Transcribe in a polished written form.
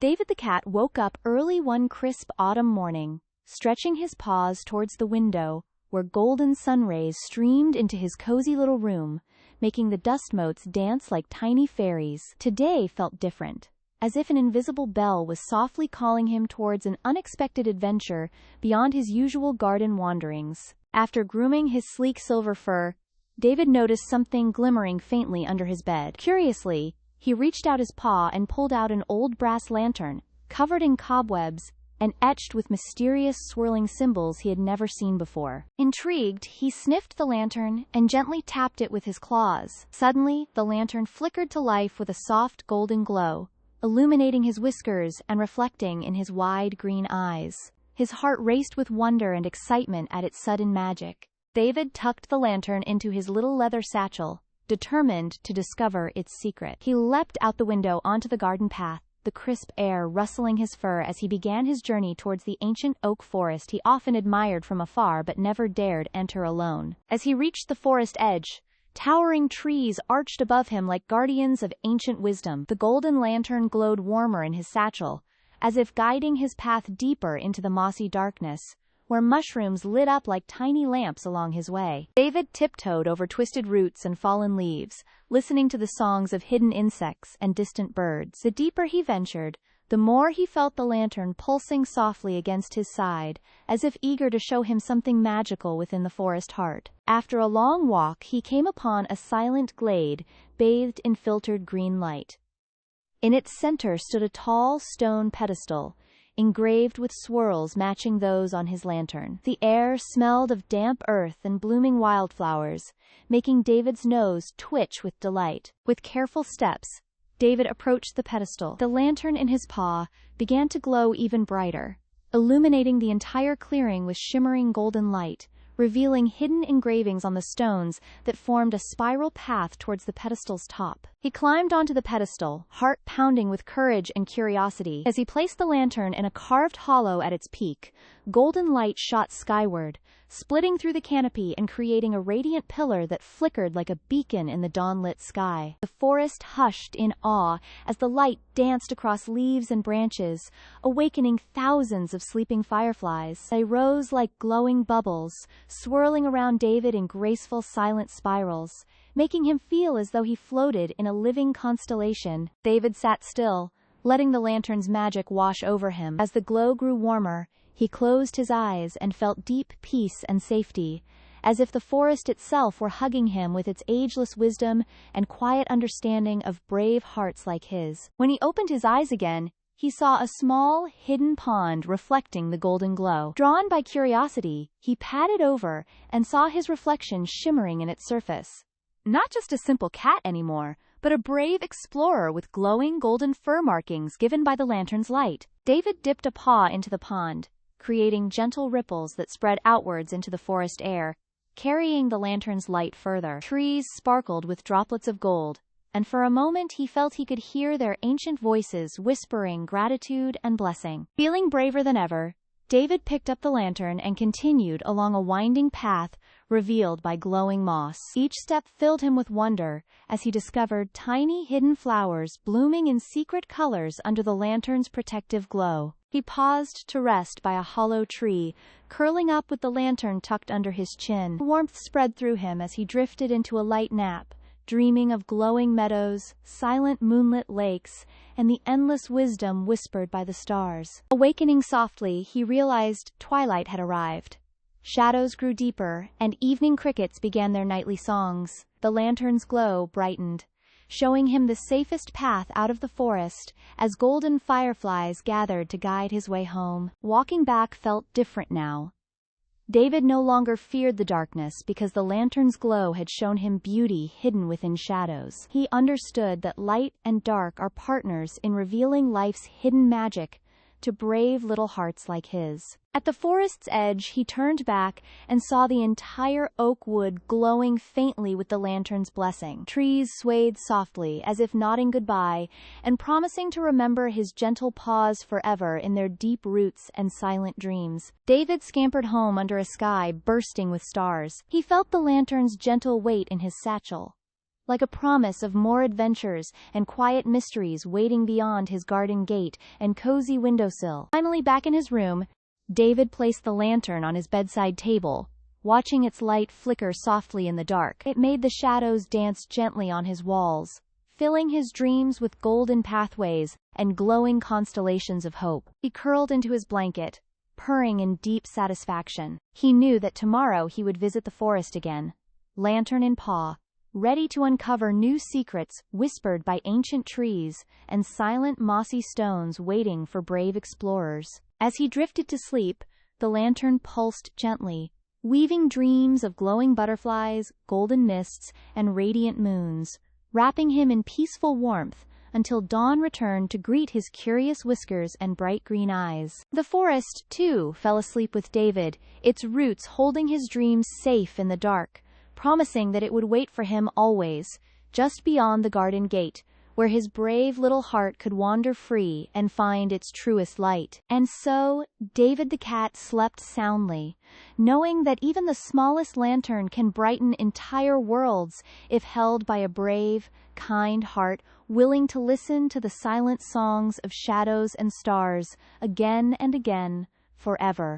David the cat woke up early one crisp autumn morning, stretching his paws towards the window, where golden sun rays streamed into his cozy little room, making the dust motes dance like tiny fairies. Today felt different, as if an invisible bell was softly calling him towards an unexpected adventure beyond his usual garden wanderings. After grooming his sleek silver fur, David noticed something glimmering faintly under his bed. Curiously, he reached out his paw and pulled out an old brass lantern, covered in cobwebs and etched with mysterious swirling symbols he had never seen before. Intrigued, he sniffed the lantern and gently tapped it with his claws. Suddenly, the lantern flickered to life with a soft golden glow, illuminating his whiskers and reflecting in his wide green eyes. His heart raced with wonder and excitement at its sudden magic. David tucked the lantern into his little leather satchel, determined to discover its secret. He leapt out the window onto the garden path, the crisp air rustling his fur as he began his journey towards the ancient oak forest he often admired from afar but never dared enter alone. As he reached the forest edge, towering trees arched above him like guardians of ancient wisdom. The golden lantern glowed warmer in his satchel, as if guiding his path deeper into the mossy darkness, where mushrooms lit up like tiny lamps along his way. David tiptoed over twisted roots and fallen leaves, listening to the songs of hidden insects and distant birds. The deeper he ventured, the more he felt the lantern pulsing softly against his side, as if eager to show him something magical within the forest heart. After a long walk, he came upon a silent glade, bathed in filtered green light. In its center stood a tall stone pedestal, engraved with swirls matching those on his lantern. The air smelled of damp earth and blooming wildflowers, making David's nose twitch with delight. With careful steps, David approached the pedestal. The lantern in his paw began to glow even brighter, illuminating the entire clearing with shimmering golden light, revealing hidden engravings on the stones that formed a spiral path towards the pedestal's top. He climbed onto the pedestal, heart pounding with courage and curiosity. As he placed the lantern in a carved hollow at its peak, golden light shot skyward, splitting through the canopy and creating a radiant pillar that flickered like a beacon in the dawn-lit sky. The forest hushed in awe as the light danced across leaves and branches, awakening thousands of sleeping fireflies. They rose like glowing bubbles, swirling around David in graceful silent spirals, making him feel as though he floated in a living constellation. David sat still, letting the lantern's magic wash over him. As the glow grew warmer, he closed his eyes and felt deep peace and safety, as if the forest itself were hugging him with its ageless wisdom and quiet understanding of brave hearts like his. When he opened his eyes again, he saw a small, hidden pond reflecting the golden glow. Drawn by curiosity, he padded over and saw his reflection shimmering in its surface. Not just a simple cat anymore, but a brave explorer with glowing golden fur markings given by the lantern's light. David dipped a paw into the pond, creating gentle ripples that spread outwards into the forest air, carrying the lantern's light further. Trees sparkled with droplets of gold, and for a moment he felt he could hear their ancient voices whispering gratitude and blessing. Feeling braver than ever, David picked up the lantern and continued along a winding path revealed by glowing moss. Each step filled him with wonder as he discovered tiny hidden flowers blooming in secret colors under the lantern's protective glow. He paused to rest by a hollow tree, curling up with the lantern tucked under his chin. Warmth spread through him as he drifted into a light nap, dreaming of glowing meadows, silent moonlit lakes, and the endless wisdom whispered by the stars. Awakening softly, he realized twilight had arrived. Shadows grew deeper, and evening crickets began their nightly songs. The lantern's glow brightened, showing him the safest path out of the forest as golden fireflies gathered to guide his way home. Walking back felt different now. David no longer feared the darkness because the lantern's glow had shown him beauty hidden within shadows. He understood that light and dark are partners in revealing life's hidden magic to brave little hearts like his. At the forest's edge, he turned back and saw the entire oak wood glowing faintly with the lantern's blessing. Trees swayed softly as if nodding goodbye and promising to remember his gentle paws forever in their deep roots and silent dreams. David scampered home under a sky bursting with stars. He felt the lantern's gentle weight in his satchel, like a promise of more adventures and quiet mysteries waiting beyond his garden gate and cozy windowsill. Finally back in his room, David placed the lantern on his bedside table, watching its light flicker softly in the dark. It made the shadows dance gently on his walls, filling his dreams with golden pathways and glowing constellations of hope. He curled into his blanket, purring in deep satisfaction. He knew that tomorrow he would visit the forest again, lantern in paw, ready to uncover new secrets whispered by ancient trees and silent mossy stones waiting for brave explorers. As he drifted to sleep, the lantern pulsed gently, weaving dreams of glowing butterflies, golden mists, and radiant moons, wrapping him in peaceful warmth until dawn returned to greet his curious whiskers and bright green eyes. The forest, too, fell asleep with David, its roots holding his dreams safe in the dark, promising that it would wait for him always, just beyond the garden gate, where his brave little heart could wander free and find its truest light. And so, David the cat slept soundly, knowing that even the smallest lantern can brighten entire worlds if held by a brave, kind heart willing to listen to the silent songs of shadows and stars again and again, forever.